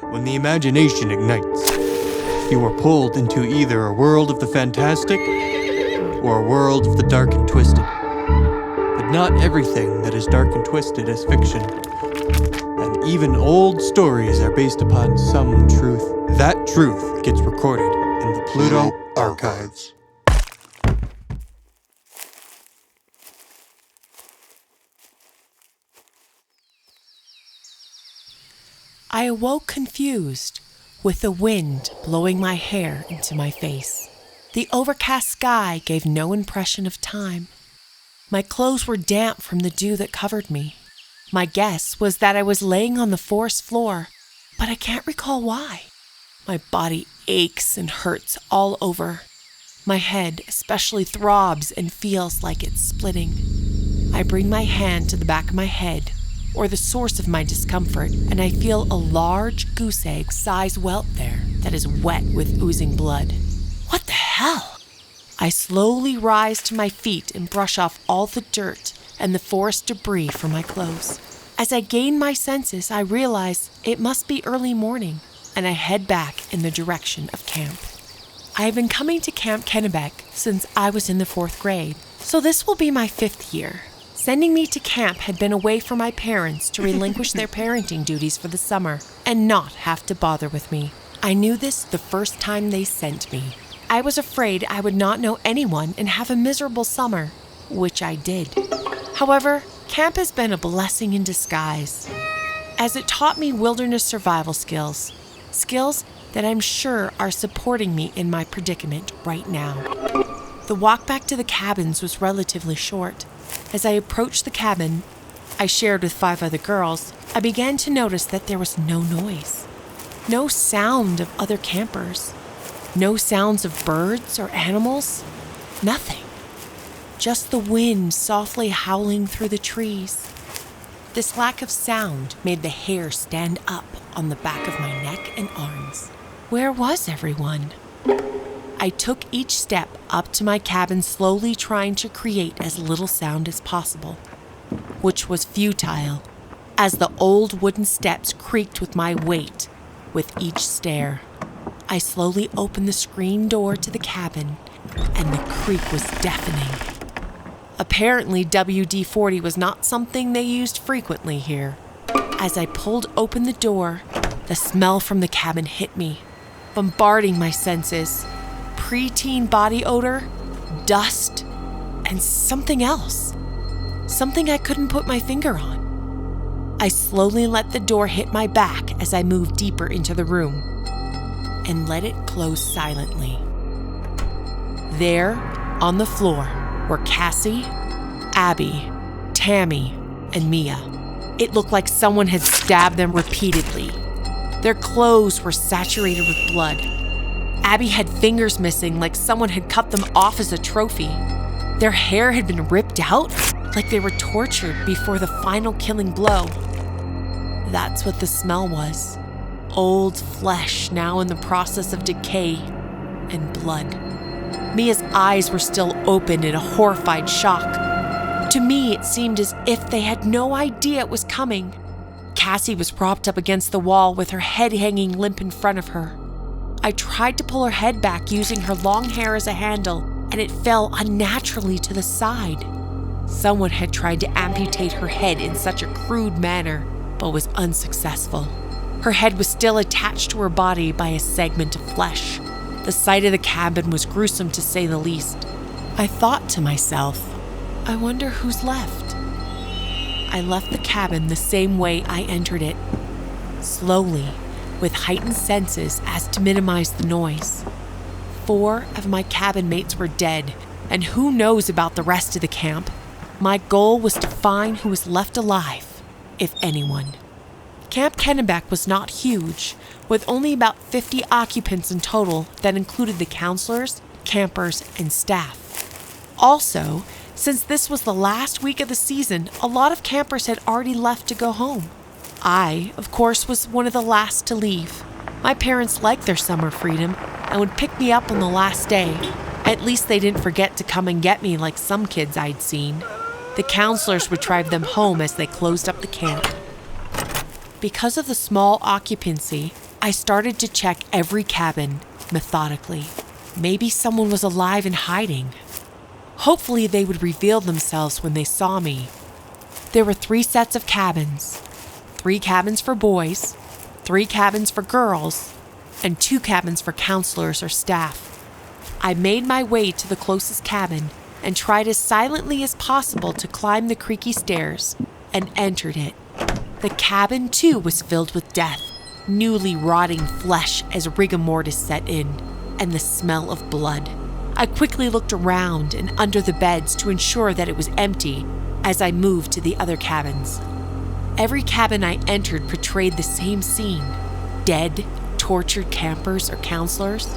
when the imagination ignites. You are pulled into either a world of the fantastic or a world of the dark and twisted. But not everything that is dark and twisted is fiction. And even old stories are based upon some truth. That truth gets recorded in the Pluto Archives. I awoke confused, with the wind blowing my hair into my face. The overcast sky gave no impression of time. My clothes were damp from the dew that covered me. My guess was that I was laying on the forest floor, but I can't recall why. My body aches and hurts all over. My head especially throbs and feels like it's splitting. I bring my hand to the back of my head, or the source of my discomfort, and I feel a large goose egg-sized welt there that is wet with oozing blood. What the hell? I slowly rise to my feet and brush off all the dirt and the forest debris from my clothes. As I gain my senses, I realize it must be early morning, and I head back in the direction of camp. I have been coming to Camp Kennebec since I was in the 4th grade, so this will be my 5th year. Sending me to camp had been a way for my parents to relinquish their parenting duties for the summer and not have to bother with me. I knew this the first time they sent me. I was afraid I would not know anyone and have a miserable summer, which I did. However, camp has been a blessing in disguise, as it taught me wilderness survival skills that I'm sure are supporting me in my predicament right now. The walk back to the cabins was relatively short. As I approached the cabin I shared with 5 other girls, I began to notice that there was no noise, no sound of other campers, no sounds of birds or animals, nothing. Just the wind softly howling through the trees. This lack of sound made the hair stand up on the back of my neck and arms. Where was everyone? I took each step up to my cabin, slowly trying to create as little sound as possible, which was futile, as the old wooden steps creaked with my weight with each stair. I slowly opened the screen door to the cabin, and the creak was deafening. Apparently, WD-40 was not something they used frequently here. As I pulled open the door, the smell from the cabin hit me, bombarding my senses. Preteen body odor, dust, and something else. Something I couldn't put my finger on. I slowly let the door hit my back as I moved deeper into the room and let it close silently. There, on the floor, were Cassie, Abby, Tammy, and Mia. It looked like someone had stabbed them repeatedly. Their clothes were saturated with blood. Abby had fingers missing, like someone had cut them off as a trophy. Their hair had been ripped out, like they were tortured before the final killing blow. That's what the smell was. Old flesh now in the process of decay and blood. Mia's eyes were still open in a horrified shock. To me, it seemed as if they had no idea it was coming. Cassie was propped up against the wall with her head hanging limp in front of her. I tried to pull her head back using her long hair as a handle, and it fell unnaturally to the side. Someone had tried to amputate her head in such a crude manner, but was unsuccessful. Her head was still attached to her body by a segment of flesh. The sight of the cabin was gruesome to say the least. I thought to myself, I wonder who's left. I left the cabin the same way I entered it, slowly, with heightened senses as to minimize the noise. 4 of my cabin mates were dead, and who knows about the rest of the camp. My goal was to find who was left alive, if anyone. Camp Kennebec was not huge, with only about 50 occupants in total that included the counselors, campers, and staff. Also, since this was the last week of the season, a lot of campers had already left to go home. I, of course, was one of the last to leave. My parents liked their summer freedom and would pick me up on the last day. At least they didn't forget to come and get me like some kids I'd seen. The counselors would drive them home as they closed up the camp. Because of the small occupancy, I started to check every cabin methodically. Maybe someone was alive and hiding. Hopefully they would reveal themselves when they saw me. There were 3 sets of cabins. 3 cabins for boys, 3 cabins for girls, and 2 cabins for counselors or staff. I made my way to the closest cabin and tried as silently as possible to climb the creaky stairs and entered it. The cabin, too, was filled with death, newly rotting flesh as rigor mortis set in, and the smell of blood. I quickly looked around and under the beds to ensure that it was empty as I moved to the other cabins. Every cabin I entered portrayed the same scene: dead, tortured campers or counselors.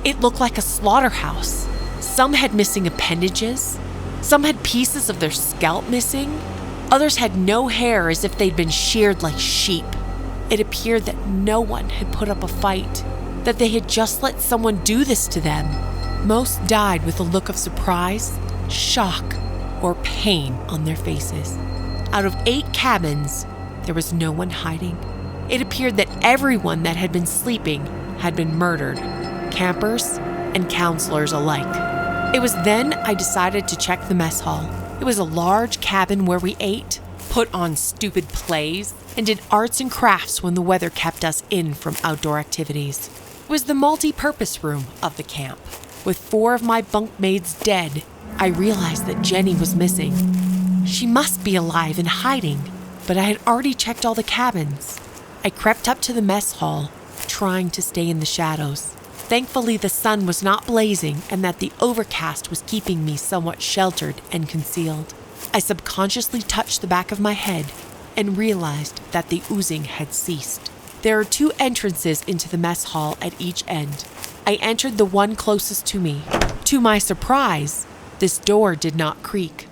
It looked like a slaughterhouse. Some had missing appendages. Some had pieces of their scalp missing. Others had no hair, as if they'd been sheared like sheep. It appeared that no one had put up a fight, that they had just let someone do this to them. Most died with a look of surprise, shock, or pain on their faces. Out of 8 cabins, there was no one hiding. It appeared that everyone that had been sleeping had been murdered, campers and counselors alike. It was then I decided to check the mess hall. It was a large cabin where we ate, put on stupid plays, and did arts and crafts when the weather kept us in from outdoor activities. It was the multi-purpose room of the camp. With 4 of my bunkmates dead, I realized that Jenny was missing. She must be alive and hiding, but I had already checked all the cabins. I crept up to the mess hall, trying to stay in the shadows. Thankfully, the sun was not blazing and that the overcast was keeping me somewhat sheltered and concealed. I subconsciously touched the back of my head and realized that the oozing had ceased. There are 2 entrances into the mess hall at each end. I entered the one closest to me. To my surprise, this door did not creak.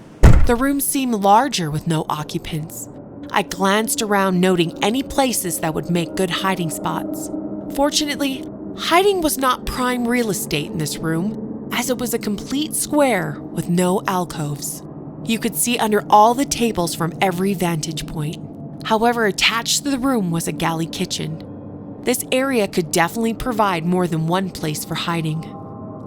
The room seemed larger with no occupants. I glanced around, noting any places that would make good hiding spots. Fortunately, hiding was not prime real estate in this room, as it was a complete square with no alcoves. You could see under all the tables from every vantage point. However, attached to the room was a galley kitchen. This area could definitely provide more than one place for hiding.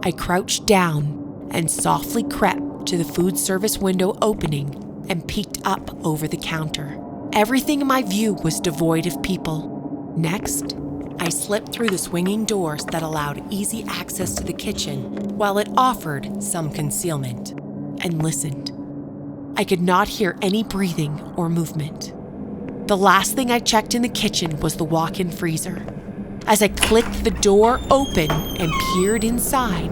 I crouched down and softly crept to the food service window opening and peeked up over the counter. Everything in my view was devoid of people. Next, I slipped through the swinging doors that allowed easy access to the kitchen while it offered some concealment, and listened. I could not hear any breathing or movement. The last thing I checked in the kitchen was the walk-in freezer. As I clicked the door open and peered inside,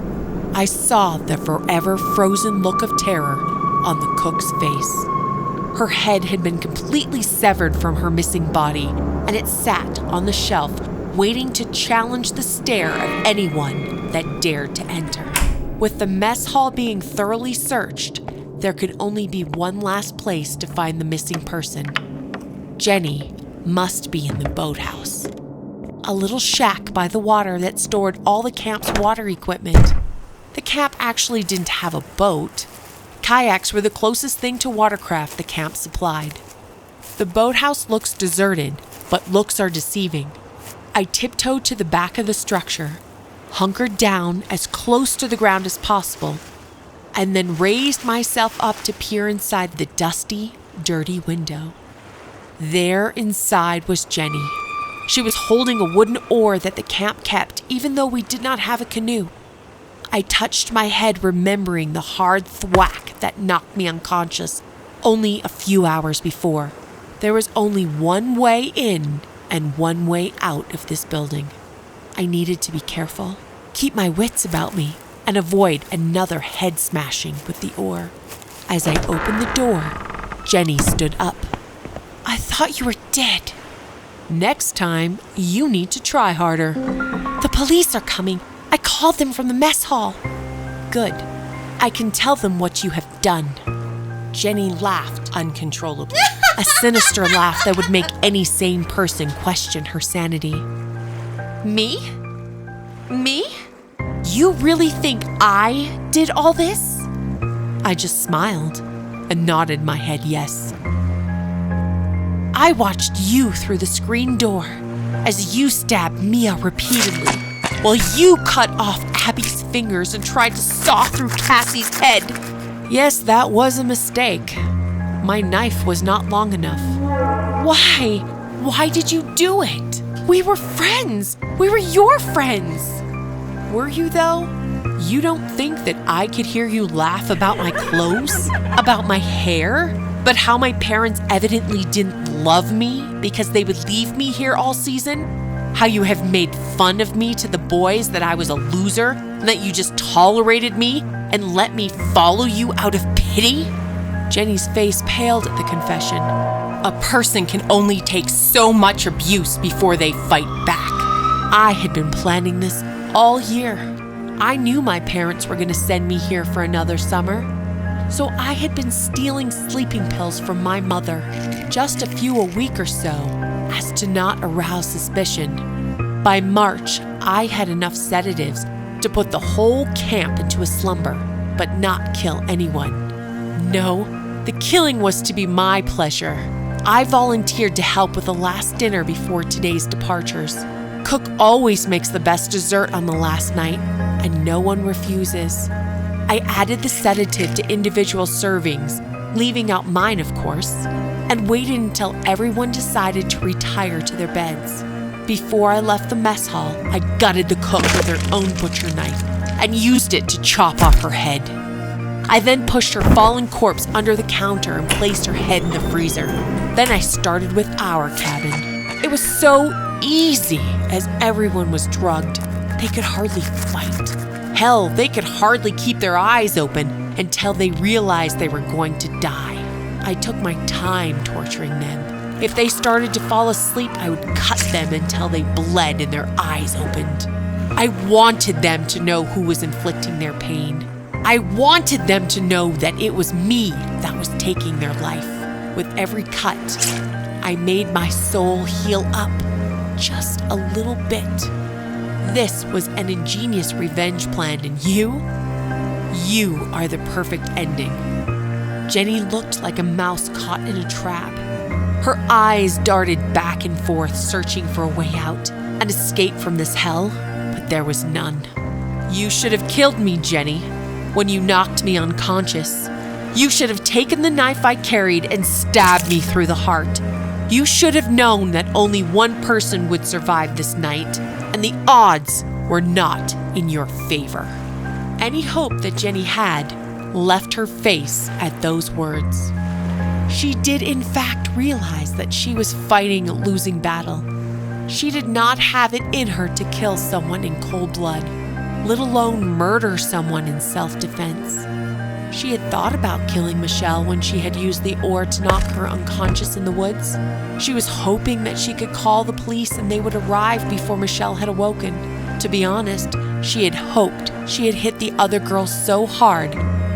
I saw the forever frozen look of terror on the cook's face. Her head had been completely severed from her missing body, and it sat on the shelf waiting to challenge the stare of anyone that dared to enter. With the mess hall being thoroughly searched, there could only be one last place to find the missing person. Jenny must be in the boathouse, a little shack by the water that stored all the camp's water equipment. The camp actually didn't have a boat. Kayaks were the closest thing to watercraft the camp supplied. The boathouse looks deserted, but looks are deceiving. I tiptoed to the back of the structure, hunkered down as close to the ground as possible, and then raised myself up to peer inside the dusty, dirty window. There inside was Jenny. She was holding a wooden oar that the camp kept, even though we did not have a canoe. I touched my head, remembering the hard thwack that knocked me unconscious only a few hours before. There was only one way in and one way out of this building. I needed to be careful, keep my wits about me, and avoid another head smashing with the oar. As I opened the door, Jenny stood up. "I thought you were dead." "Next time, you need to try harder." "The police are coming. I called them from the mess hall." "Good. I can tell them what you have done." Jenny laughed uncontrollably, a sinister laugh that would make any sane person question her sanity. "Me? Me? You really think I did all this?" I just smiled and nodded my head yes. "I watched you through the screen door. as you stabbed Mia repeatedly, while you cut off Abby's fingers and tried to saw through Cassie's head. Yes, that was a mistake. My knife was not long enough. Why? Why did you do it? We were friends. We were your friends. Were you, though? You don't think that I could hear you laugh about my clothes? About my hair? But how my parents evidently didn't love me because they would leave me here all season? How you have made fun of me to the boys that I was a loser and that you just tolerated me and let me follow you out of pity? Jenny's face paled at the confession. A person can only take so much abuse before they fight back. I had been planning this all year. I knew my parents were going to send me here for another summer. So I had been stealing sleeping pills from my mother, just a few a week or so, as to not arouse suspicion. By March, I had enough sedatives to put the whole camp into a slumber, but not kill anyone. No, the killing was to be my pleasure. I volunteered to help with the last dinner before today's departures. Cook always makes the best dessert on the last night, and no one refuses. I added the sedative to individual servings, leaving out mine, of course, and waited until everyone decided to retire to their beds. Before I left the mess hall, I gutted the cook with her own butcher knife and used it to chop off her head. I then pushed her fallen corpse under the counter and placed her head in the freezer. Then I started with our cabin. It was so easy as everyone was drugged. They could hardly fight. Hell, they could hardly keep their eyes open until they realized they were going to die. I took my time torturing them. If they started to fall asleep, I would cut them until they bled and their eyes opened. I wanted them to know who was inflicting their pain. I wanted them to know that it was me that was taking their life. With every cut, I made my soul heal up just a little bit. This was an ingenious revenge plan, and you are the perfect ending. Jenny looked like a mouse caught in a trap. Her eyes darted back and forth, searching for a way out, an escape from this hell, but there was none. You should have killed me, Jenny, when you knocked me unconscious. You should have taken the knife I carried and stabbed me through the heart. You should have known that only one person would survive this night, and the odds were not in your favor. Any hope that Jenny had left her face at those words. She did in fact realize that she was fighting a losing battle. She did not have it in her to kill someone in cold blood, let alone murder someone in self-defense. She had thought about killing Michelle when she had used the oar to knock her unconscious in the woods. She was hoping that she could call the police and they would arrive before Michelle had awoken. To be honest, she had hoped she had hit the other girl so hard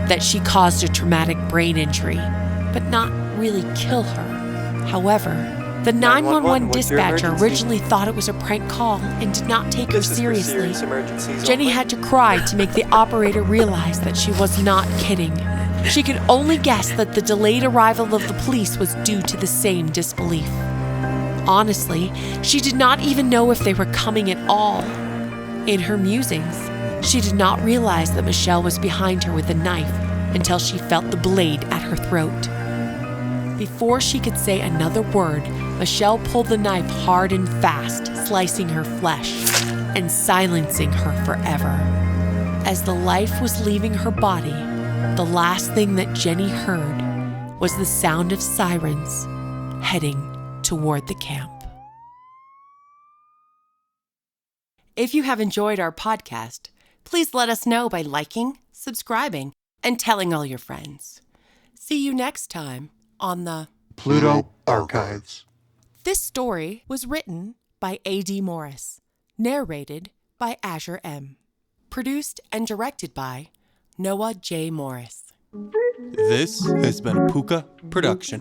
that she caused a traumatic brain injury, but not really kill her. However, the 911 dispatcher originally thought it was a prank call and did not take her seriously. Jenny had to cry to make the operator realize that she was not kidding. She could only guess that the delayed arrival of the police was due to the same disbelief. Honestly, she did not even know if they were coming at all. In her musings, she did not realize that Michelle was behind her with a knife until she felt the blade at her throat. Before she could say another word, Michelle pulled the knife hard and fast, slicing her flesh and silencing her forever. As the life was leaving her body, the last thing that Jenny heard was the sound of sirens heading toward the camp. If you have enjoyed our podcast, please let us know by liking, subscribing, and telling all your friends. See you next time on the Pluto Archives. This story was written by A.D. Morris, narrated by Azure M., produced and directed by Noah J. Morris. This has been a Puka production.